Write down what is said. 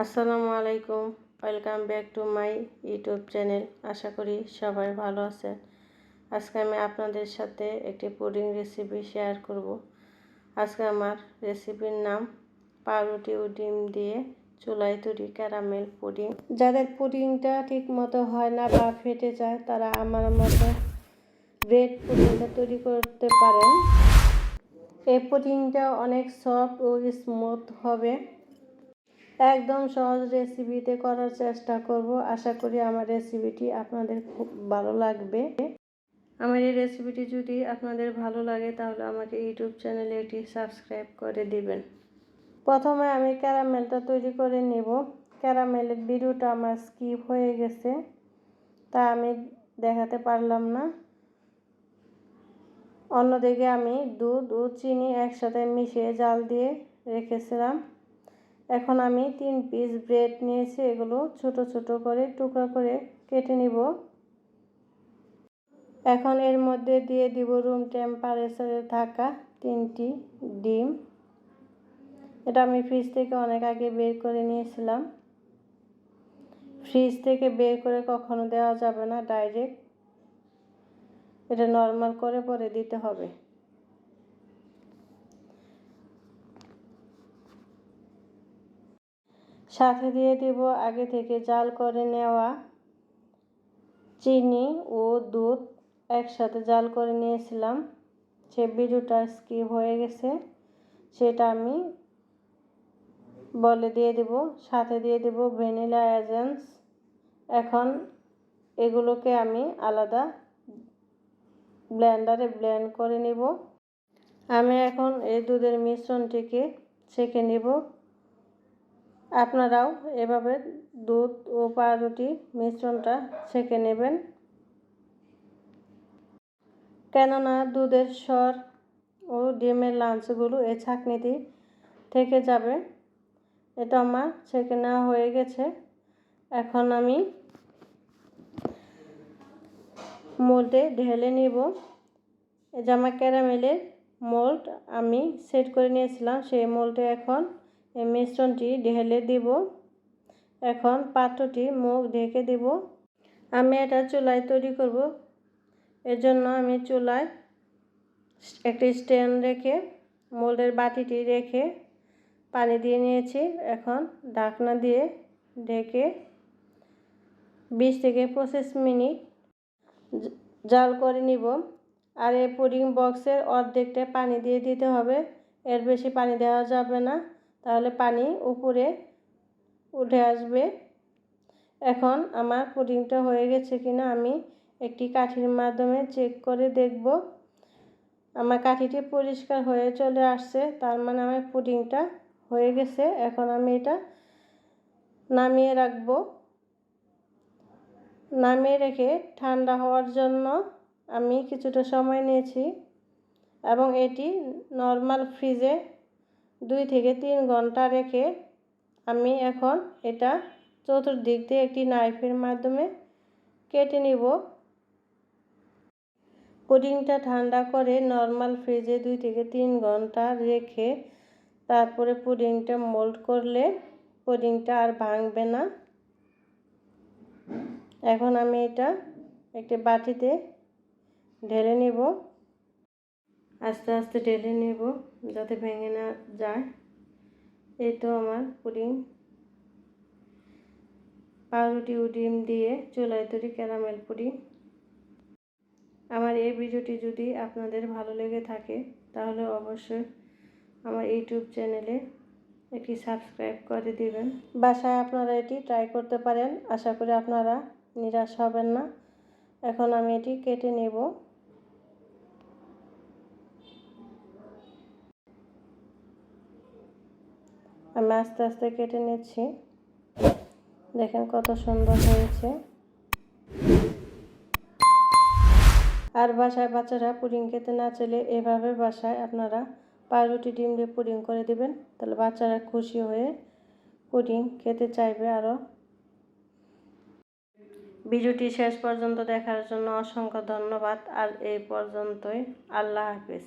আসসালামু আলাইকুম, welcome back to my YouTube channel. আশা করি সবাই ভালো আছেন। আজকে আমি আপনাদের সাথে একটি পুডিং রেসিপি শেয়ার করব। আজকে আমার রেসিপির নাম পাউরুটি ও ডিম দিয়ে চুলায় তৈরি ক্যারামেল পুডিং। যাদের পুডিংটা ঠিক মতো হয় না বা ফেটে যায়, তারা আমার মতো ব্রেড পুডিংটা তৈরি করতে পারেন। এই পুডিংটা অনেক সফট ও স্মুথ হবে। একদম সহজ রেসিপিতে করার চেষ্টা করব। আশা করি আমার রেসিপিটি আপনাদের খুব ভালো লাগবে। আমার এই রেসিপিটি যদি আপনাদের ভালো লাগে তাহলে আমাকে ইউটিউব চ্যানেলে এটি সাবস্ক্রাইব করে দিবেন। প্রথমে আমি ক্যারামেলটা তৈরি করে নেব। ক্যারামেলের ভিডিওটা আমার স্কিপ হয়ে গেছে, তা আমি দেখাতে পারলাম না। অন্যদিকে আমি দুধ ও চিনি একসাথে মিশিয়ে জাল দিয়ে রেখেছিলাম। এখন আমি 3 পিস ব্রেড নিয়েছি, এগুলো ছোট ছোট করে টুকরা করে কেটে নিব। এখন এর মধ্যে দিয়ে দিব রুম টেম্পারেচারে থাকা 3টি ডিম। এটা আমি ফ্রিজ থেকে অনেক আগে বের করে নিয়েছিলাম। ফ্রিজ থেকে বের করে কখনো দেওয়া যাবে না, ডাইরেক্ট এটা নরমাল করে পরে দিতে হবে। সাথে দিয়ে দিব আগে থেকে জাল করে নেওয়া চিনি ও দুধ একসাথে জাল করে নিয়েছিলাম। সে ভিডিওটা স্কিপ হয়ে গেছে, সেটা আমি বলে দিয়ে দিব। সাথে দিয়ে দিব ভ্যানিলা এসেন্স। এখন এগুলোকে আমি আলাদা ব্লেন্ডারে ব্লেন্ড করে নিব। আমি এখন এই দুধের মিশ্রণটিকে ছেঁকে নিব। আপনারাও এভাবে দুধ ও পাউরুটি মিশ্রণটা ছেঁকে নেবেন, কেননা দুধের স্বর ও ডিমের লাঞ্চগুলো এই ছাঁকনিটি থেকে যাবে। এটা আমার ছেঁকে নেওয়া হয়ে গেছে। এখন আমি মোল্ডে ঢেলে নিব। এই যে আমার ক্যারামেলের মোল্ড আমি সেট করে নিয়েছিলাম, সেই মোল্ডে এখন এই মিশ্রণটি ঢেলে দিব। এখন পাত্রটি মুখ ঢেকে দিব। আমি এটা চুলায় তৈরি করব। এর জন্য আমি চুলায় একটি স্ট্যান্ড রেখে মোল্ডের বাটিটি রেখে পানি দিয়ে নিয়েছি। এখন ঢাকনা দিয়ে ঢেকে 20 থেকে 25 মিনিট জাল করে নিব। আর এই পুডিং বক্সের অর্ধেকটা পানি দিয়ে দিতে হবে, এর বেশি পানি দেওয়া যাবে না, তাহলে পানি উপরে উঠে আসবে। এখন আমার পুডিংটা হয়ে গেছে কিনা আমি একটি কাঠির মাধ্যমে চেক করে দেখব। আমার কাঠিটি পরিষ্কার হয়ে চলে আসছে, তার মানে আমার পুডিংটা হয়ে গেছে। এখন আমি এটা নামিয়ে রাখবো। নামিয়ে রেখে ঠান্ডা হওয়ার জন্য আমি কিছুটা সময় নিয়েছি এবং এটি নর্মাল ফ্রিজে 2 থেকে 3 ঘন্টা রেখে আমি এখন এটা চতুর্দিক দিয়ে একটি নাইফের মাধ্যমে কেটে নিব। পুডিংটা ঠান্ডা করে নর্মাল ফ্রিজে 2 থেকে 3 ঘন্টা রেখে তারপরে পুডিংটা মোল্ড করলে পুডিংটা আর ভাঙবে না। এখন আমি এটা একটি বাটিতে ঢেলে নেব। আস্তে আস্তে ঢেলে নেব যাতে ভেঙে না যায়। এই তো আমার পুডিং পাউরুটি ও ডিম দিয়ে চুলায় তৈরি ক্যারামেল পুডিং। আমার এই ভিডিওটি যদি আপনাদের ভালো লেগে থাকে তাহলে অবশ্যই আমার ইউটিউব চ্যানেলে একটি সাবস্ক্রাইব করে দিবেন। বাসায় আপনারা এটি ট্রাই করতে পারেন, আশা করি আপনারা নিরাশ হবেন না। এখন আমি এটি কেটে নেব। আমি আস্তে আস্তে কেটে নিচ্ছি, দেখেন কত সুন্দর হয়েছে। আর বাসায় বাচ্চারা পুডিং খেতে না চাইলে এভাবে বাসায় আপনারা পাউরুটি ডিম দিয়ে পুডিং করে দিবেন, তাহলে বাচ্চারা খুশি হয়ে পুডিং খেতে চাইবে আরও। ভিডিওটি শেষ পর্যন্ত দেখার জন্য অসংখ্য ধন্যবাদ। আর এই পর্যন্তই। আল্লাহ হাফেজ।